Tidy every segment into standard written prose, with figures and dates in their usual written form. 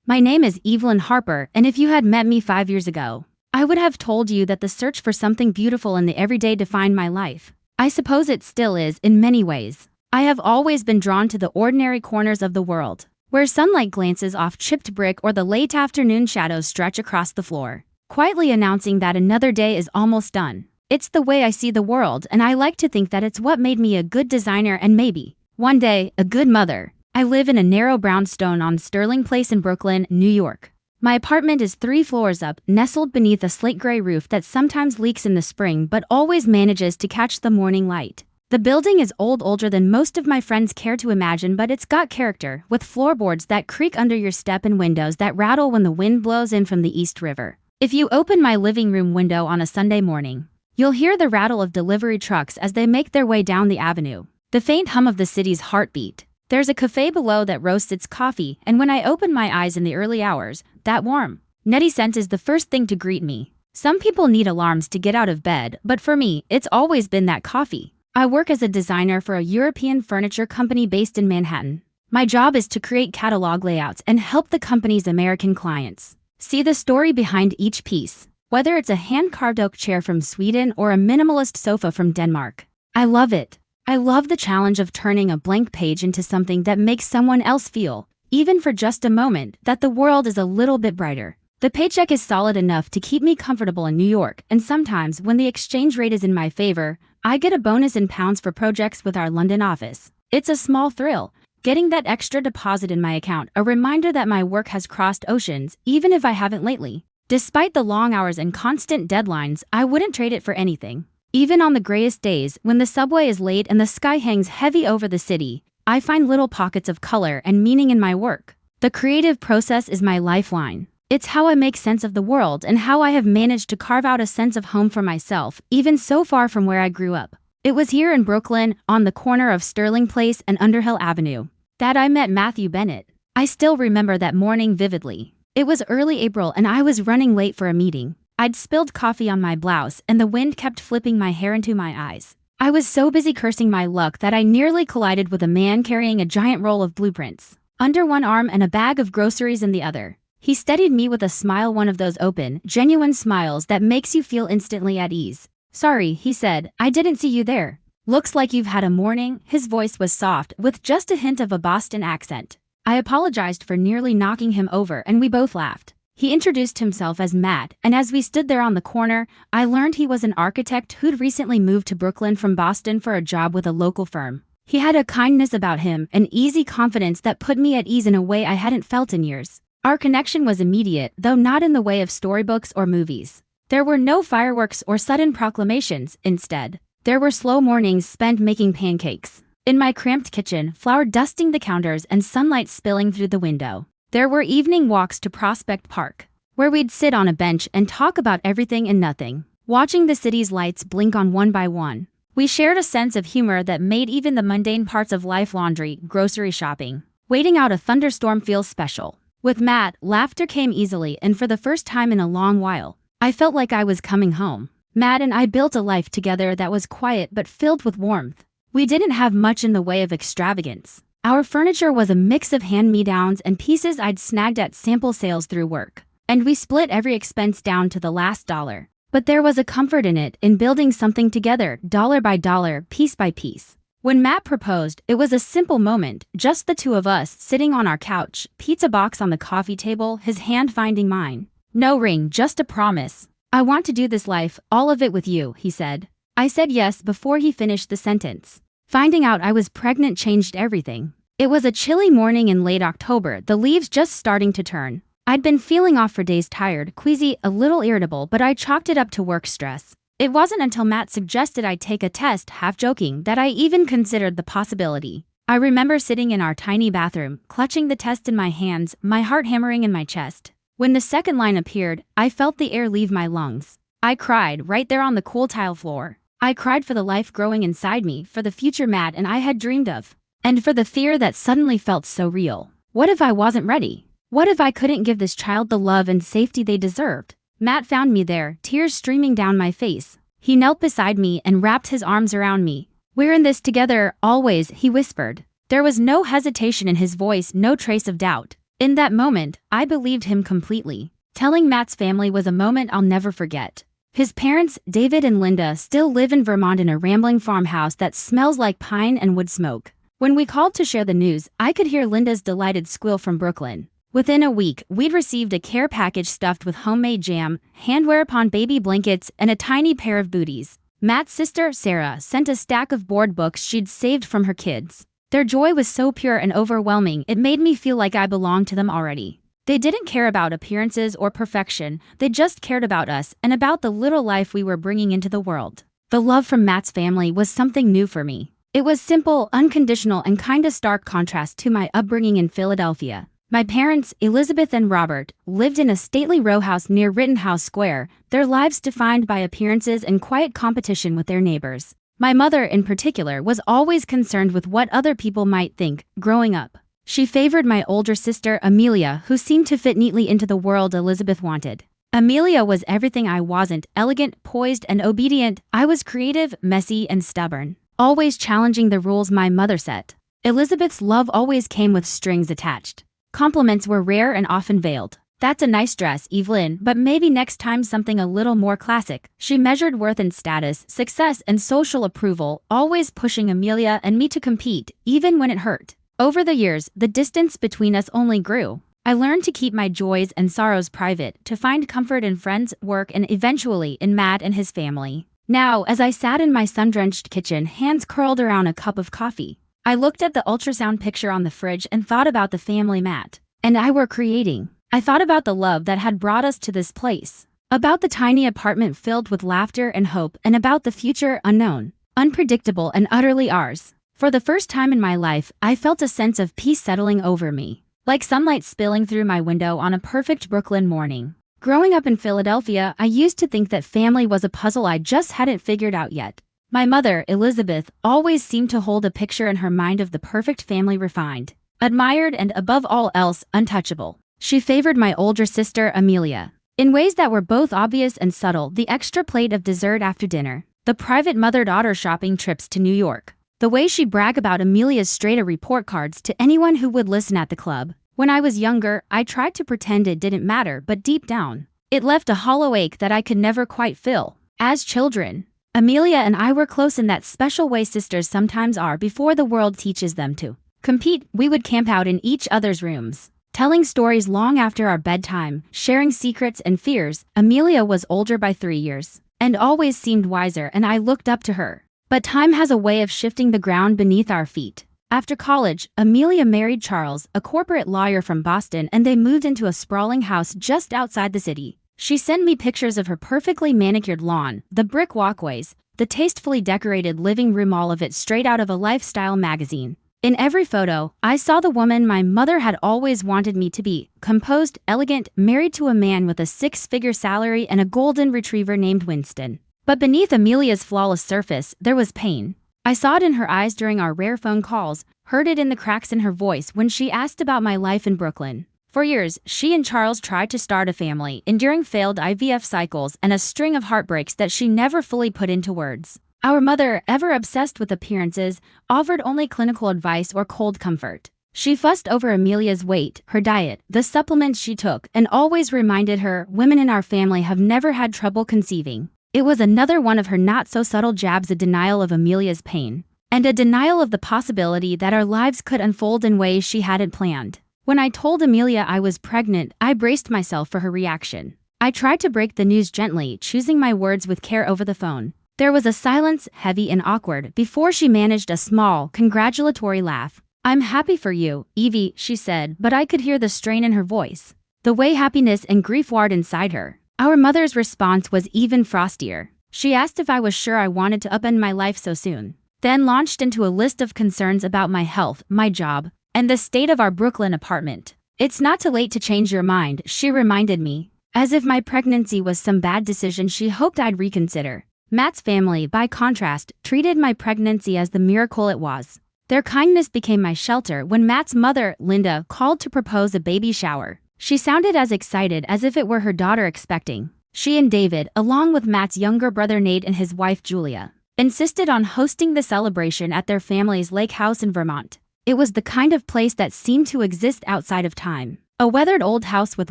My name is Evelyn Harper, and if you had met me 5 years ago, I would have told you that the search for something beautiful in the everyday defined my life. I suppose it still is in many ways. I have always been drawn to the ordinary corners of the world, where sunlight glances off chipped brick or the late afternoon shadows stretch across the floor, quietly announcing that another day is almost done. It's the way I see the world, and I like to think that it's what made me a good designer and maybe, one day, a good mother. I live in a narrow brownstone on Sterling Place in Brooklyn, New York. My apartment is 3 floors up, nestled beneath a slate gray roof that sometimes leaks in the spring but always manages to catch the morning light. The building is older than most of my friends care to imagine, but it's got character, with floorboards that creak under your step and windows that rattle when the wind blows in from the East River. If you open my living room window on a Sunday morning, you'll hear the rattle of delivery trucks as they make their way down the avenue, the faint hum of the city's heartbeat. There's a cafe below that roasts its coffee, and when I open my eyes in the early hours, that warm, nutty scent is the first thing to greet me. Some people need alarms to get out of bed, but for me, it's always been that coffee. I work as a designer for a European furniture company based in Manhattan. My job is to create catalog layouts and help the company's American clients see the story behind each piece, whether it's a hand-carved oak chair from Sweden or a minimalist sofa from Denmark. I love it. I love the challenge of turning a blank page into something that makes someone else feel, even for just a moment, that the world is a little bit brighter. The paycheck is solid enough to keep me comfortable in New York, and sometimes when the exchange rate is in my favor, I get a bonus in pounds for projects with our London office. It's a small thrill, getting that extra deposit in my account, a reminder that my work has crossed oceans, even if I haven't lately. Despite the long hours and constant deadlines, I wouldn't trade it for anything. Even on the grayest days, when the subway is late and the sky hangs heavy over the city, I find little pockets of color and meaning in my work. The creative process is my lifeline. It's how I make sense of the world and how I have managed to carve out a sense of home for myself, even so far from where I grew up. It was here in Brooklyn, on the corner of Sterling Place and Underhill Avenue, that I met Matthew Bennett. I still remember that morning vividly. It was early April and I was running late for a meeting. I'd spilled coffee on my blouse and the wind kept flipping my hair into my eyes. I was so busy cursing my luck that I nearly collided with a man carrying a giant roll of blueprints under one arm and a bag of groceries in the other. He steadied me with a smile, one of those open, genuine smiles that makes you feel instantly at ease. "Sorry," he said, "I didn't see you there. Looks like you've had a morning." His voice was soft, with just a hint of a Boston accent. I apologized for nearly knocking him over and we both laughed. He introduced himself as Matt, and as we stood there on the corner, I learned he was an architect who'd recently moved to Brooklyn from Boston for a job with a local firm. He had a kindness about him, an easy confidence that put me at ease in a way I hadn't felt in years. Our connection was immediate, though not in the way of storybooks or movies. There were no fireworks or sudden proclamations. Instead, there were slow mornings spent making pancakes in my cramped kitchen, flour dusting the counters and sunlight spilling through the window. There were evening walks to Prospect Park, where we'd sit on a bench and talk about everything and nothing, watching the city's lights blink on one by one. We shared a sense of humor that made even the mundane parts of life, laundry, grocery shopping, waiting out a thunderstorm, feel special. With Matt, laughter came easily, and for the first time in a long while, I felt like I was coming home. Matt and I built a life together that was quiet but filled with warmth. We didn't have much in the way of extravagance. Our furniture was a mix of hand-me-downs and pieces I'd snagged at sample sales through work, and we split every expense down to the last dollar. But there was a comfort in it, in building something together, dollar by dollar, piece by piece. When Matt proposed, it was a simple moment, just the two of us sitting on our couch, pizza box on the coffee table, his hand finding mine. "No ring, just a promise. I want to do this life, all of it with you," he said. I said yes before he finished the sentence. Finding out I was pregnant changed everything. It was a chilly morning in late October, the leaves just starting to turn. I'd been feeling off for days, tired, queasy, a little irritable, but I chalked it up to work stress. It wasn't until Matt suggested I take a test, half joking, that I even considered the possibility. I remember sitting in our tiny bathroom, clutching the test in my hands, my heart hammering in my chest. When the second line appeared, I felt the air leave my lungs. I cried right there on the cool tile floor. I cried for the life growing inside me, for the future Matt and I had dreamed of, and for the fear that suddenly felt so real. What if I wasn't ready? What if I couldn't give this child the love and safety they deserved? Matt found me there, tears streaming down my face. He knelt beside me and wrapped his arms around me. "We're in this together, always," he whispered. There was no hesitation in his voice, no trace of doubt. In that moment, I believed him completely. Telling Matt's family was a moment I'll never forget. His parents, David and Linda, still live in Vermont in a rambling farmhouse that smells like pine and wood smoke. When we called to share the news, I could hear Linda's delighted squeal from Brooklyn. Within a week, we'd received a care package stuffed with homemade jam, hand-wear-upon baby blankets, and a tiny pair of booties. Matt's sister, Sarah, sent a stack of board books she'd saved from her kids. Their joy was so pure and overwhelming, it made me feel like I belonged to them already. They didn't care about appearances or perfection, they just cared about us and about the little life we were bringing into the world. The love from Matt's family was something new for me. It was simple, unconditional, and kinda stark contrast to my upbringing in Philadelphia. My parents, Elizabeth and Robert, lived in a stately row house near Rittenhouse Square, their lives defined by appearances and quiet competition with their neighbors. My mother, in particular, was always concerned with what other people might think, growing up. She favored my older sister, Amelia, who seemed to fit neatly into the world Elizabeth wanted. Amelia was everything I wasn't: elegant, poised, and obedient. I was creative, messy, and stubborn, always challenging the rules my mother set. Elizabeth's love always came with strings attached. Compliments were rare and often veiled. "That's a nice dress, Evelyn, but maybe next time something a little more classic." She measured worth in status, success, and social approval, always pushing Amelia and me to compete, even when it hurt. Over the years, the distance between us only grew. I learned to keep my joys and sorrows private, to find comfort in friends, work, and eventually in Matt and his family. Now, as I sat in my sun-drenched kitchen, hands curled around a cup of coffee, I looked at the ultrasound picture on the fridge and thought about the family Matt and I were creating. I thought about the love that had brought us to this place, about the tiny apartment filled with laughter and hope, and about the future unknown, unpredictable, and utterly ours. For the first time in my life, I felt a sense of peace settling over me, like sunlight spilling through my window on a perfect Brooklyn morning. Growing up in Philadelphia, I used to think that family was a puzzle I just hadn't figured out yet. My mother, Elizabeth, always seemed to hold a picture in her mind of the perfect family, refined, admired, and above all else, untouchable. She favored my older sister, Amelia, in ways that were both obvious and subtle: the extra plate of dessert after dinner, the private mother-daughter shopping trips to New York, the way she'd brag about Amelia's straight-A report cards to anyone who would listen at the club. When I was younger, I tried to pretend it didn't matter, but deep down, it left a hollow ache that I could never quite fill. As children, Amelia and I were close in that special way sisters sometimes are before the world teaches them to compete. We would camp out in each other's rooms, telling stories long after our bedtime, sharing secrets and fears. Amelia was older by 3 years, and always seemed wiser, and I looked up to her. But time has a way of shifting the ground beneath our feet. After college, Amelia married Charles, a corporate lawyer from Boston, and they moved into a sprawling house just outside the city. She sent me pictures of her perfectly manicured lawn, the brick walkways, the tastefully decorated living room, all of it straight out of a lifestyle magazine. In every photo, I saw the woman my mother had always wanted me to be: composed, elegant, married to a man with a 6-figure salary and a golden retriever named Winston. But beneath Amelia's flawless surface, there was pain. I saw it in her eyes during our rare phone calls, heard it in the cracks in her voice when she asked about my life in Brooklyn. For years, she and Charles tried to start a family, enduring failed IVF cycles and a string of heartbreaks that she never fully put into words. Our mother, ever obsessed with appearances, offered only clinical advice or cold comfort. She fussed over Amelia's weight, her diet, the supplements she took, and always reminded her, "Women in our family have never had trouble conceiving." It was another one of her not-so-subtle jabs, a denial of Amelia's pain, and a denial of the possibility that our lives could unfold in ways she hadn't planned. When I told Amelia I was pregnant, I braced myself for her reaction. I tried to break the news gently, choosing my words with care over the phone. There was a silence, heavy and awkward, before she managed a small, congratulatory laugh. "I'm happy for you, Evie," she said, but I could hear the strain in her voice, the way happiness and grief warred inside her. Our mother's response was even frostier. She asked if I was sure I wanted to upend my life so soon, then launched into a list of concerns about my health, my job, and the state of our Brooklyn apartment. "It's not too late to change your mind," she reminded me, as if my pregnancy was some bad decision she hoped I'd reconsider. Matt's family, by contrast, treated my pregnancy as the miracle it was. Their kindness became my shelter when Matt's mother, Linda, called to propose a baby shower. She sounded as excited as if it were her daughter expecting. She and David, along with Matt's younger brother Nate and his wife Julia, insisted on hosting the celebration at their family's lake house in Vermont. It was the kind of place that seemed to exist outside of time. A weathered old house with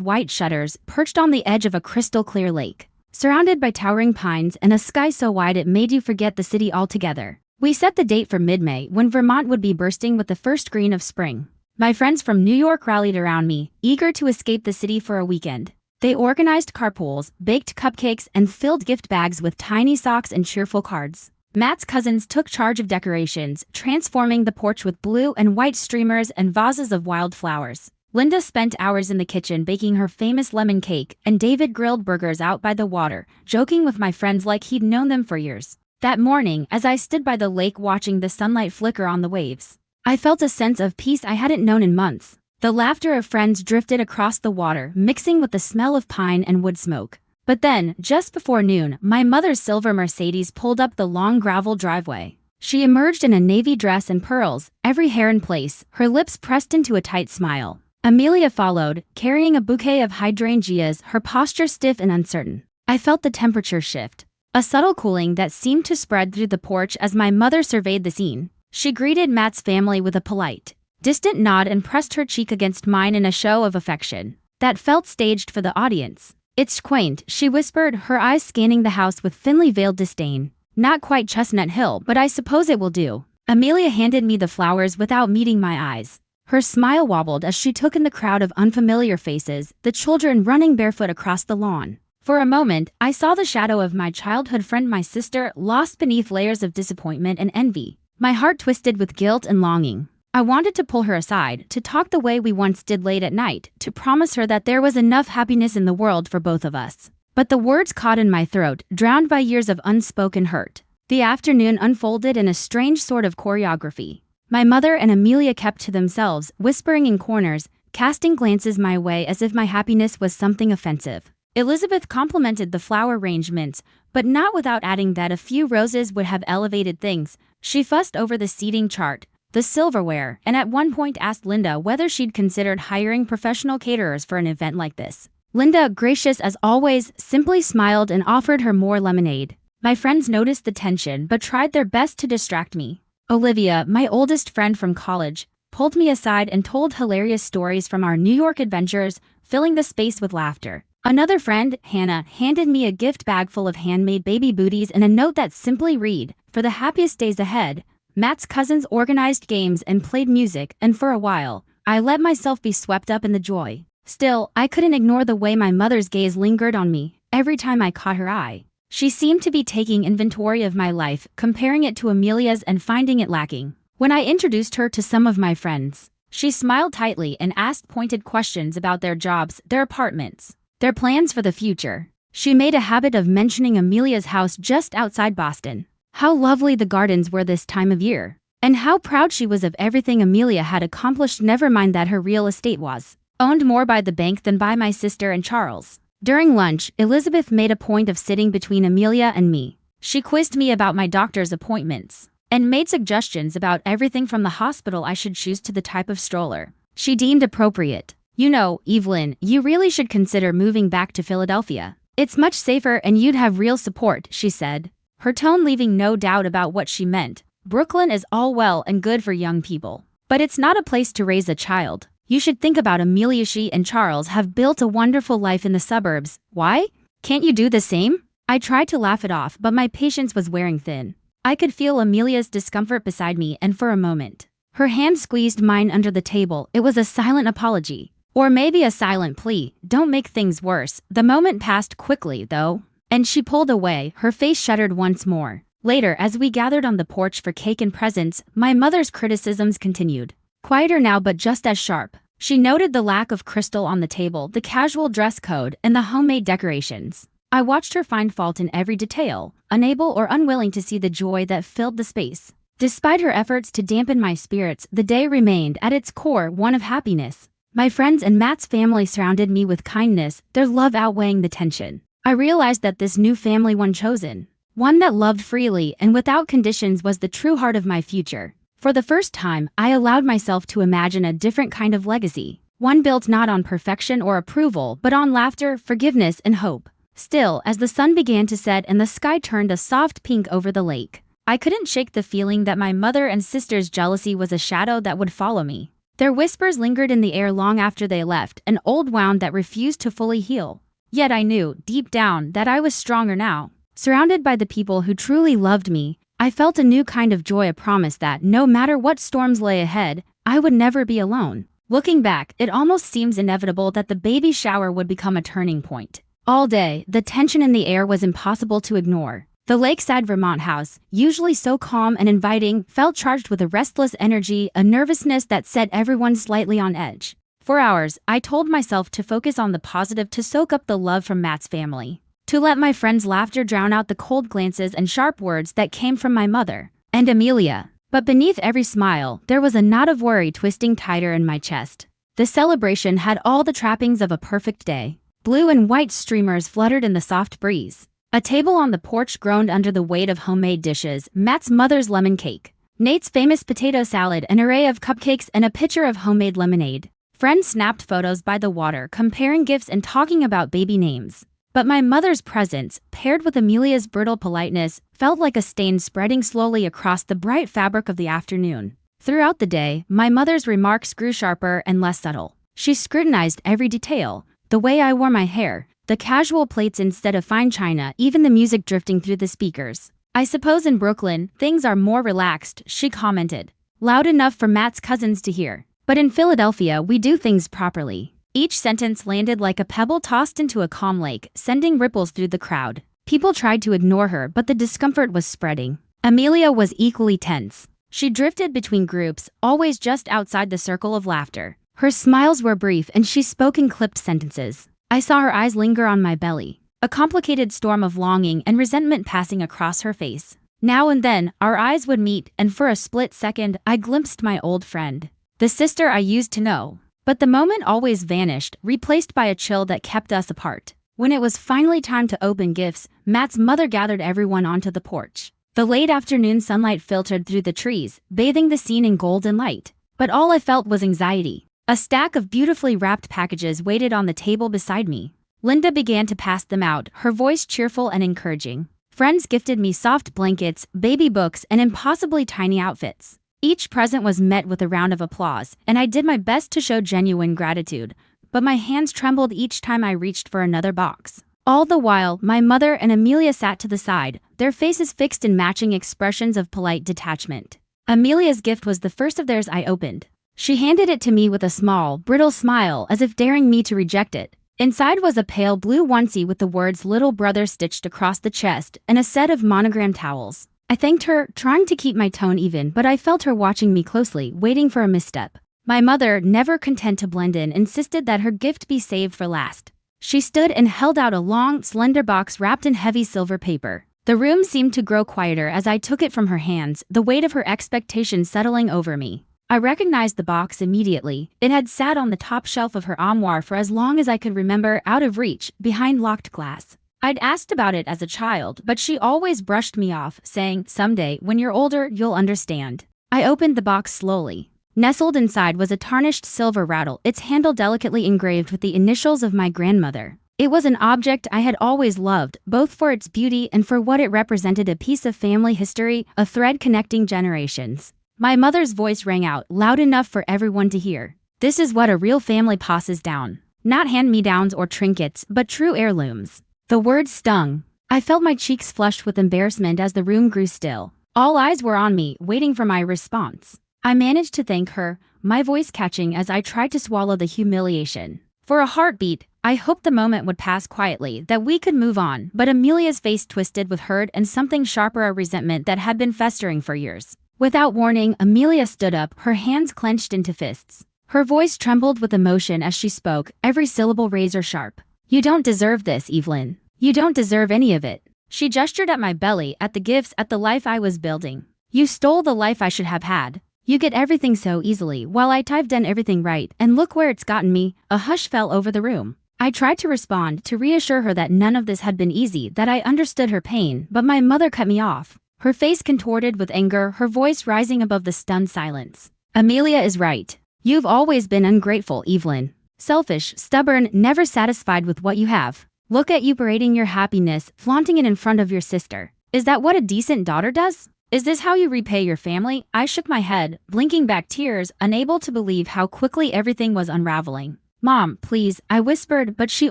white shutters perched on the edge of a crystal clear lake, surrounded by towering pines and a sky so wide it made you forget the city altogether. We set the date for mid-May when Vermont would be bursting with the first green of spring. My friends from New York rallied around me, eager to escape the city for a weekend. They organized carpools, baked cupcakes, and filled gift bags with tiny socks and cheerful cards. Matt's cousins took charge of decorations, transforming the porch with blue and white streamers and vases of wildflowers. Linda spent hours in the kitchen baking her famous lemon cake, and David grilled burgers out by the water, joking with my friends like he'd known them for years. That morning, as I stood by the lake watching the sunlight flicker on the waves, I felt a sense of peace I hadn't known in months. The laughter of friends drifted across the water, mixing with the smell of pine and wood smoke. But then, just before noon, my mother's silver Mercedes pulled up the long gravel driveway. She emerged in a navy dress and pearls, every hair in place, her lips pressed into a tight smile. Amelia followed, carrying a bouquet of hydrangeas, her posture stiff and uncertain. I felt the temperature shift, a subtle cooling that seemed to spread through the porch as my mother surveyed the scene. She greeted Matt's family with a polite, distant nod and pressed her cheek against mine in a show of affection that felt staged for the audience. "It's quaint," she whispered, her eyes scanning the house with thinly veiled disdain. "Not quite Chestnut Hill, but I suppose it will do." Amelia handed me the flowers without meeting my eyes. Her smile wobbled as she took in the crowd of unfamiliar faces, the children running barefoot across the lawn. For a moment, I saw the shadow of my childhood friend, my sister, lost beneath layers of disappointment and envy. My heart twisted with guilt and longing. I wanted to pull her aside, to talk the way we once did late at night, to promise her that there was enough happiness in the world for both of us. But the words caught in my throat, drowned by years of unspoken hurt. The afternoon unfolded in a strange sort of choreography. My mother and Amelia kept to themselves, whispering in corners, casting glances my way as if my happiness was something offensive. Elizabeth complimented the flower arrangements, but not without adding that a few roses would have elevated things. She fussed over the seating chart, the silverware, and at one point asked Linda whether she'd considered hiring professional caterers for an event like this. Linda, gracious as always, simply smiled and offered her more lemonade. My friends noticed the tension but tried their best to distract me. Olivia, my oldest friend from college, pulled me aside and told hilarious stories from our New York adventures, filling the space with laughter. Another friend, Hannah, handed me a gift bag full of handmade baby booties and a note that simply read, "For the happiest days ahead." Matt's cousins organized games and played music, and for a while, I let myself be swept up in the joy. Still, I couldn't ignore the way my mother's gaze lingered on me every time I caught her eye. She seemed to be taking inventory of my life, comparing it to Amelia's and finding it lacking. When I introduced her to some of my friends, she smiled tightly and asked pointed questions about their jobs, their apartments, their plans for the future. She made a habit of mentioning Amelia's house just outside Boston. How lovely the gardens were this time of year, and how proud she was of everything Amelia had accomplished, never mind that her real estate was owned more by the bank than by my sister and Charles. During lunch, Elizabeth made a point of sitting between Amelia and me. She quizzed me about my doctor's appointments, and made suggestions about everything from the hospital I should choose to the type of stroller she deemed appropriate. "You know, Evelyn, you really should consider moving back to Philadelphia. It's much safer and you'd have real support," she said, her tone leaving no doubt about what she meant. "Brooklyn is all well and good for young people, but it's not a place to raise a child. You should think about Amelia. She and Charles have built a wonderful life in the suburbs. Why? Can't you do the same?" I tried to laugh it off, but my patience was wearing thin. I could feel Amelia's discomfort beside me, and for a moment, her hand squeezed mine under the table. It was a silent apology, or maybe a silent plea. "Don't make things worse." The moment passed quickly, though, and she pulled away, her face shuttered once more. Later, as we gathered on the porch for cake and presents, my mother's criticisms continued. Quieter now but just as sharp. She noted the lack of crystal on the table, the casual dress code, and the homemade decorations. I watched her find fault in every detail, unable or unwilling to see the joy that filled the space. Despite her efforts to dampen my spirits, the day remained at its core one of happiness. My friends and Matt's family surrounded me with kindness, their love outweighing the tension. I realized that this new family, one chosen, one that loved freely and without conditions, was the true heart of my future. For the first time, I allowed myself to imagine a different kind of legacy, one built not on perfection or approval, but on laughter, forgiveness, and hope. Still, as the sun began to set and the sky turned a soft pink over the lake, I couldn't shake the feeling that my mother and sister's jealousy was a shadow that would follow me. Their whispers lingered in the air long after they left, an old wound that refused to fully heal. Yet I knew, deep down, that I was stronger now. Surrounded by the people who truly loved me, I felt a new kind of joy, a promise that, no matter what storms lay ahead, I would never be alone. Looking back, it almost seems inevitable that the baby shower would become a turning point. All day, the tension in the air was impossible to ignore. The lakeside Vermont house, usually so calm and inviting, felt charged with a restless energy, a nervousness that set everyone slightly on edge. For hours, I told myself to focus on the positive, to soak up the love from Matt's family, to let my friends' laughter drown out the cold glances and sharp words that came from my mother and Amelia. But beneath every smile, there was a knot of worry twisting tighter in my chest. The celebration had all the trappings of a perfect day. Blue and white streamers fluttered in the soft breeze. A table on the porch groaned under the weight of homemade dishes, Matt's mother's lemon cake, Nate's famous potato salad, an array of cupcakes, and a pitcher of homemade lemonade. Friends snapped photos by the water, comparing gifts and talking about baby names. But my mother's presence, paired with Amelia's brittle politeness, felt like a stain spreading slowly across the bright fabric of the afternoon. Throughout the day, my mother's remarks grew sharper and less subtle. She scrutinized every detail, the way I wore my hair, the casual plates instead of fine china, even the music drifting through the speakers. "I suppose in Brooklyn, things are more relaxed," she commented, loud enough for Matt's cousins to hear. "But in Philadelphia, we do things properly." Each sentence landed like a pebble tossed into a calm lake, sending ripples through the crowd. People tried to ignore her, but the discomfort was spreading. Amelia was equally tense. She drifted between groups, always just outside the circle of laughter. Her smiles were brief and she spoke in clipped sentences. I saw her eyes linger on my belly, a complicated storm of longing and resentment passing across her face. Now and then, our eyes would meet, and for a split second, I glimpsed my old friend, the sister I used to know. But the moment always vanished, replaced by a chill that kept us apart. When it was finally time to open gifts, Matt's mother gathered everyone onto the porch. The late afternoon sunlight filtered through the trees, bathing the scene in golden light. But all I felt was anxiety. A stack of beautifully wrapped packages waited on the table beside me. Linda began to pass them out, her voice cheerful and encouraging. Friends gifted me soft blankets, baby books, and impossibly tiny outfits. Each present was met with a round of applause, and I did my best to show genuine gratitude, but my hands trembled each time I reached for another box. All the while, my mother and Amelia sat to the side, their faces fixed in matching expressions of polite detachment. Amelia's gift was the first of theirs I opened. She handed it to me with a small, brittle smile, as if daring me to reject it. Inside was a pale blue onesie with the words "Little Brother" stitched across the chest, and a set of monogrammed towels. I thanked her, trying to keep my tone even, but I felt her watching me closely, waiting for a misstep. My mother, never content to blend in, insisted that her gift be saved for last. She stood and held out a long, slender box wrapped in heavy silver paper. The room seemed to grow quieter as I took it from her hands, the weight of her expectation settling over me. I recognized the box immediately. It had sat on the top shelf of her armoire for as long as I could remember, out of reach, behind locked glass. I'd asked about it as a child, but she always brushed me off, saying, "Someday, when you're older, you'll understand." I opened the box slowly. Nestled inside was a tarnished silver rattle, its handle delicately engraved with the initials of my grandmother. It was an object I had always loved, both for its beauty and for what it represented, a piece of family history, a thread connecting generations. My mother's voice rang out, loud enough for everyone to hear. "This is what a real family passes down. Not hand-me-downs or trinkets, but true heirlooms." The words stung. I felt my cheeks flushed with embarrassment as the room grew still. All eyes were on me, waiting for my response. I managed to thank her, my voice catching as I tried to swallow the humiliation. For a heartbeat, I hoped the moment would pass quietly, that we could move on, but Amelia's face twisted with hurt and something sharper, a resentment that had been festering for years. Without warning, Amelia stood up, her hands clenched into fists. Her voice trembled with emotion as she spoke, every syllable razor sharp. "You don't deserve this, Evelyn. You don't deserve any of it." She gestured at my belly, at the gifts, at the life I was building. "You stole the life I should have had. You get everything so easily, while I've done everything right, and look where it's gotten me." A hush fell over the room. I tried to respond, to reassure her that none of this had been easy, that I understood her pain, but my mother cut me off. Her face contorted with anger, her voice rising above the stunned silence. "Amelia is right. You've always been ungrateful, Evelyn. Selfish, stubborn, never satisfied with what you have. Look at you parading your happiness, flaunting it in front of your sister. Is that what a decent daughter does?" Is this how you repay your family? I shook my head, blinking back tears, unable to believe how quickly everything was unraveling. Mom, please, I whispered, but she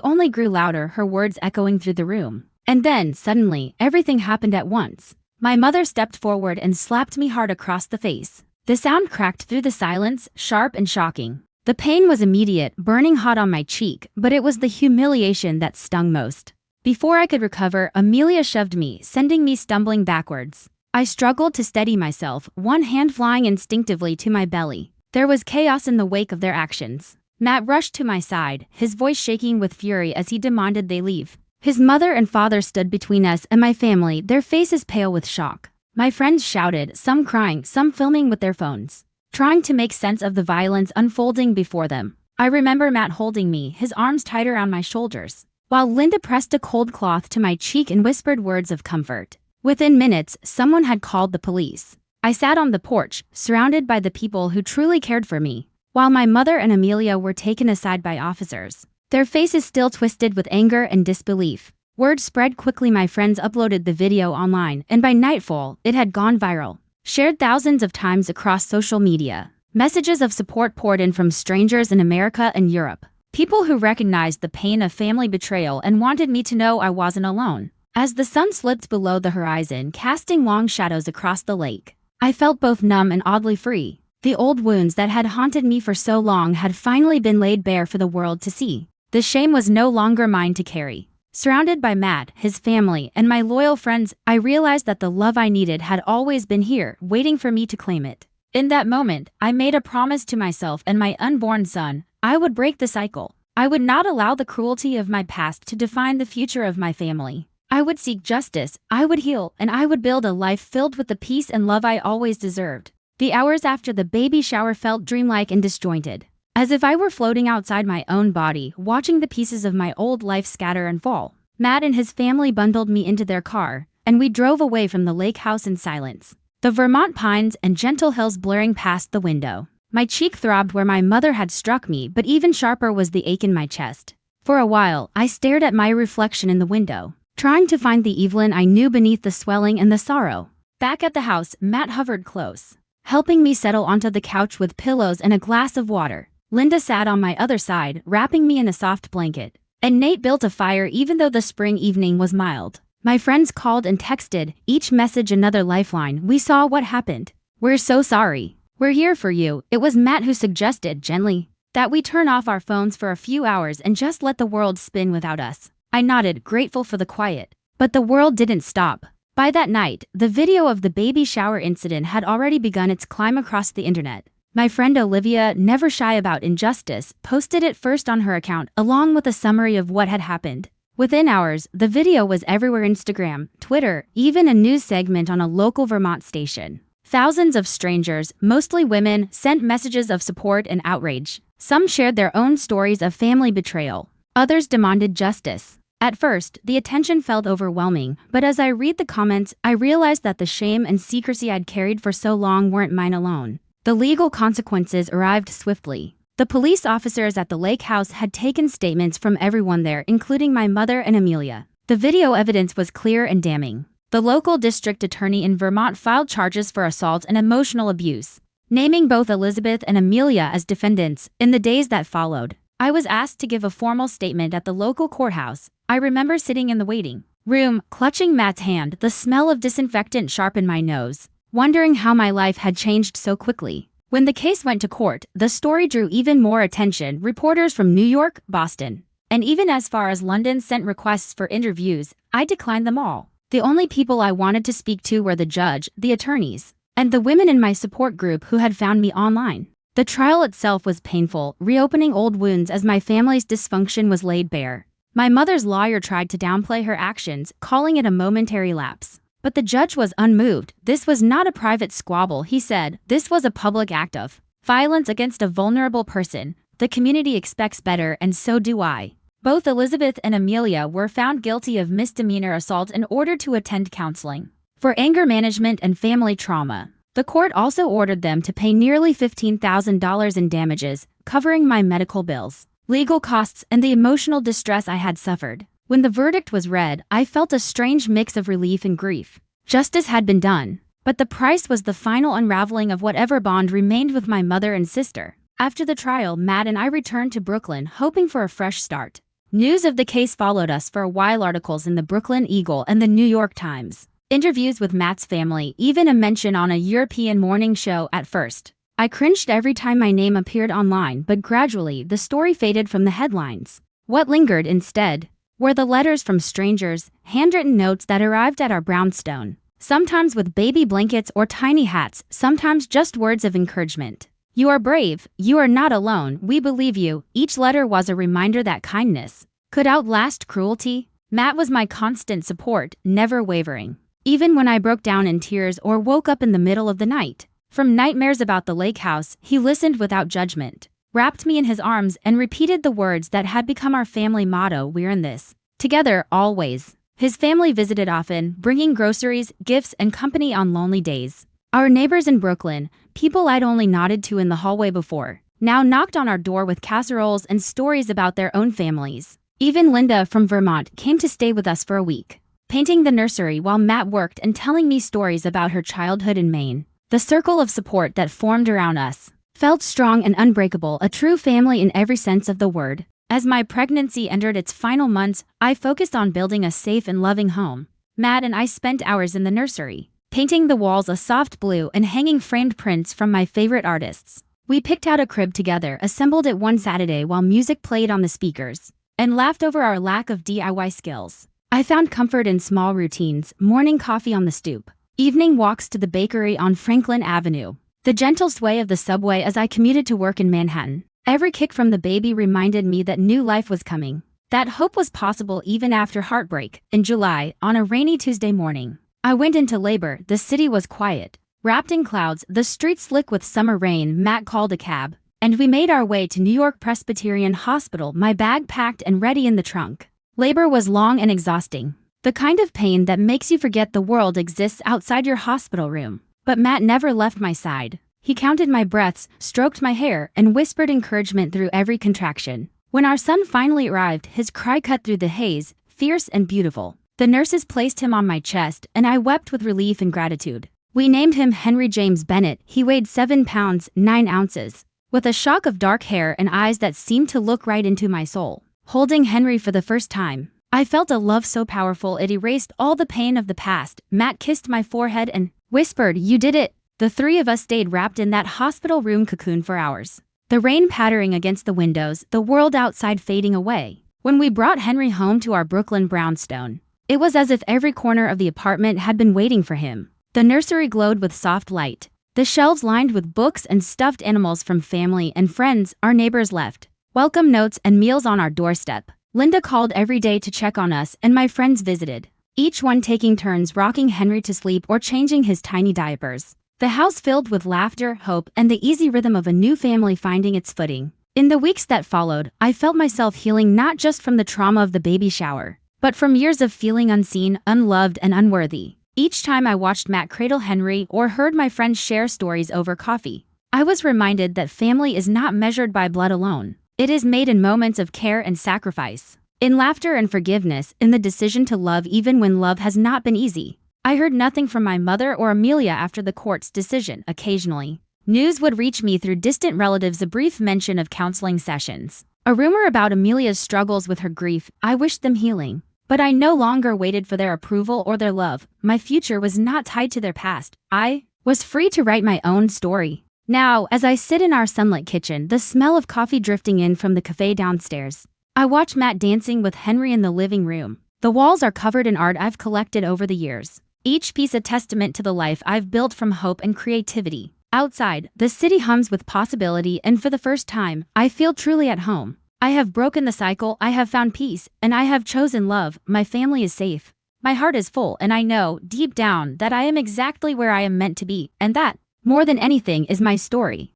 only grew louder, her words echoing through the room. And then, suddenly, everything happened at once. My mother stepped forward and slapped me hard across the face. The sound cracked through the silence, sharp and shocking. The pain was immediate, burning hot on my cheek, but it was the humiliation that stung most. Before I could recover, Amelia shoved me, sending me stumbling backwards. I struggled to steady myself, one hand flying instinctively to my belly. There was chaos in the wake of their actions. Matt rushed to my side, his voice shaking with fury as he demanded they leave. His mother and father stood between us and my family, their faces pale with shock. My friends shouted, some crying, some filming with their phones, trying to make sense of the violence unfolding before them. I remember Matt holding me, his arms tight around my shoulders, while Linda pressed a cold cloth to my cheek and whispered words of comfort. Within minutes, someone had called the police. I sat on the porch, surrounded by the people who truly cared for me, while my mother and Amelia were taken aside by officers, their faces still twisted with anger and disbelief. Word spread quickly. My friends uploaded the video online, and by nightfall, it had gone viral, shared thousands of times across social media. Messages of support poured in from strangers in America and Europe, people who recognized the pain of family betrayal and wanted me to know I wasn't alone. As the sun slipped below the horizon, casting long shadows across the lake, I felt both numb and oddly free. The old wounds that had haunted me for so long had finally been laid bare for the world to see. The shame was no longer mine to carry. Surrounded by Matt, his family, and my loyal friends, I realized that the love I needed had always been here, waiting for me to claim it. In that moment, I made a promise to myself and my unborn son. I would break the cycle. I would not allow the cruelty of my past to define the future of my family. I would seek justice, I would heal, and I would build a life filled with the peace and love I always deserved. The hours after the baby shower felt dreamlike and disjointed, as if I were floating outside my own body, watching the pieces of my old life scatter and fall. Matt and his family bundled me into their car, and we drove away from the lake house in silence, the Vermont pines and gentle hills blaring past the window. My cheek throbbed where my mother had struck me, but even sharper was the ache in my chest. For a while, I stared at my reflection in the window, trying to find the Evelyn I knew beneath the swelling and the sorrow. Back at the house, Matt hovered close, helping me settle onto the couch with pillows and a glass of water. Linda sat on my other side, wrapping me in a soft blanket, and Nate built a fire even though the spring evening was mild. My friends called and texted, each message another lifeline. We saw what happened. We're so sorry. We're here for you. It was Matt who suggested, gently, that we turn off our phones for a few hours and just let the world spin without us. I nodded, grateful for the quiet. But the world didn't stop. By that night, the video of the baby shower incident had already begun its climb across the internet. My friend Olivia, never shy about injustice, posted it first on her account, along with a summary of what had happened. Within hours, the video was everywhere: Instagram, Twitter, even a news segment on a local Vermont station. Thousands of strangers, mostly women, sent messages of support and outrage. Some shared their own stories of family betrayal. Others demanded justice. At first, the attention felt overwhelming, but as I read the comments, I realized that the shame and secrecy I'd carried for so long weren't mine alone. The legal consequences arrived swiftly. The police officers at the lake house had taken statements from everyone there, including my mother and Amelia. The video evidence was clear and damning. The local district attorney in Vermont filed charges for assault and emotional abuse, naming both Elizabeth and Amelia as defendants. In the days that followed, I was asked to give a formal statement at the local courthouse. I remember sitting in the waiting room, clutching Matt's hand, the smell of disinfectant sharp in my nose, wondering how my life had changed so quickly. When the case went to court, the story drew even more attention. Reporters from New York, Boston, and even as far as London sent requests for interviews. I declined them all. The only people I wanted to speak to were the judge, the attorneys, and the women in my support group who had found me online. The trial itself was painful, reopening old wounds as my family's dysfunction was laid bare. My mother's lawyer tried to downplay her actions, calling it a momentary lapse. But the judge was unmoved. This was not a private squabble, he said. This was a public act of violence against a vulnerable person. The community expects better, and so do I. Both Elizabeth and Amelia were found guilty of misdemeanor assault and ordered to attend counseling for anger management and family trauma. The court also ordered them to pay nearly $15,000 in damages, covering my medical bills, legal costs, and the emotional distress I had suffered. When the verdict was read, I felt a strange mix of relief and grief. Justice had been done. But the price was the final unraveling of whatever bond remained with my mother and sister. After the trial, Matt and I returned to Brooklyn, hoping for a fresh start. News of the case followed us for a while, articles in the Brooklyn Eagle and the New York Times, interviews with Matt's family, even a mention on a European morning show. At first, I cringed every time my name appeared online, but gradually the story faded from the headlines. What lingered instead were the letters from strangers, handwritten notes that arrived at our brownstone, sometimes with baby blankets or tiny hats, sometimes just words of encouragement. "You are brave, you are not alone, we believe you." Each letter was a reminder that kindness could outlast cruelty. Matt was my constant support, never wavering. Even when I broke down in tears or woke up in the middle of the night from nightmares about the lake house, he listened without judgment, wrapped me in his arms, and repeated the words that had become our family motto: "We're in this together, always." His family visited often, bringing groceries, gifts, and company on lonely days. Our neighbors in Brooklyn, people I'd only nodded to in the hallway before, now knocked on our door with casseroles and stories about their own families. Even Linda from Vermont came to stay with us for a week, painting the nursery while Matt worked and telling me stories about her childhood in Maine. The circle of support that formed around us felt strong and unbreakable, a true family in every sense of the word. As my pregnancy entered its final months, I focused on building a safe and loving home. Matt and I spent hours in the nursery, painting the walls a soft blue and hanging framed prints from my favorite artists. We picked out a crib together, assembled it one Saturday while music played on the speakers, and laughed over our lack of DIY skills. I found comfort in small routines: morning coffee on the stoop, evening walks to the bakery on Franklin Avenue, the gentle sway of the subway as I commuted to work in Manhattan. Every kick from the baby reminded me that new life was coming, that hope was possible even after heartbreak. In July, on a rainy Tuesday morning, I went into labor. The city was quiet, wrapped in clouds, the streets slick with summer rain. Matt called a cab, and we made our way to New York Presbyterian Hospital, my bag packed and ready in the trunk. Labor was long and exhausting, the kind of pain that makes you forget the world exists outside your hospital room. But Matt never left my side. He counted my breaths, stroked my hair, and whispered encouragement through every contraction. When our son finally arrived, his cry cut through the haze, fierce and beautiful. The nurses placed him on my chest, and I wept with relief and gratitude. We named him Henry James Bennett. He weighed 7 pounds, 9 ounces, with a shock of dark hair and eyes that seemed to look right into my soul. Holding Henry for the first time, I felt a love so powerful it erased all the pain of the past. Matt kissed my forehead and whispered, "You did it." The three of us stayed wrapped in that hospital room cocoon for hours, the rain pattering against the windows, the world outside fading away. When we brought Henry home to our Brooklyn brownstone, it was as if every corner of the apartment had been waiting for him. The nursery glowed with soft light, the shelves lined with books and stuffed animals from family and friends. Our neighbors left welcome notes and meals on our doorstep. Linda called every day to check on us, and my friends visited, each one taking turns rocking Henry to sleep or changing his tiny diapers. The house filled with laughter, hope, and the easy rhythm of a new family finding its footing. In the weeks that followed, I felt myself healing not just from the trauma of the baby shower, but from years of feeling unseen, unloved, and unworthy. Each time I watched Matt cradle Henry or heard my friends share stories over coffee, I was reminded that family is not measured by blood alone. It is made in moments of care and sacrifice, in laughter and forgiveness, in the decision to love even when love has not been easy. I heard nothing from my mother or Amelia after the court's decision. Occasionally, news would reach me through distant relatives, a brief mention of counseling sessions, a rumor about Amelia's struggles with her grief. I wished them healing, but I no longer waited for their approval or their love. My future was not tied to their past. I was free to write my own story. Now, as I sit in our sunlit kitchen, the smell of coffee drifting in from the cafe downstairs, I watch Matt dancing with Henry in the living room. The walls are covered in art I've collected over the years, each piece a testament to the life I've built from hope and creativity. Outside, the city hums with possibility, and for the first time, I feel truly at home. I have broken the cycle, I have found peace, and I have chosen love. My family is safe. My heart is full, and I know, deep down, that I am exactly where I am meant to be, and that, more than anything, is my story.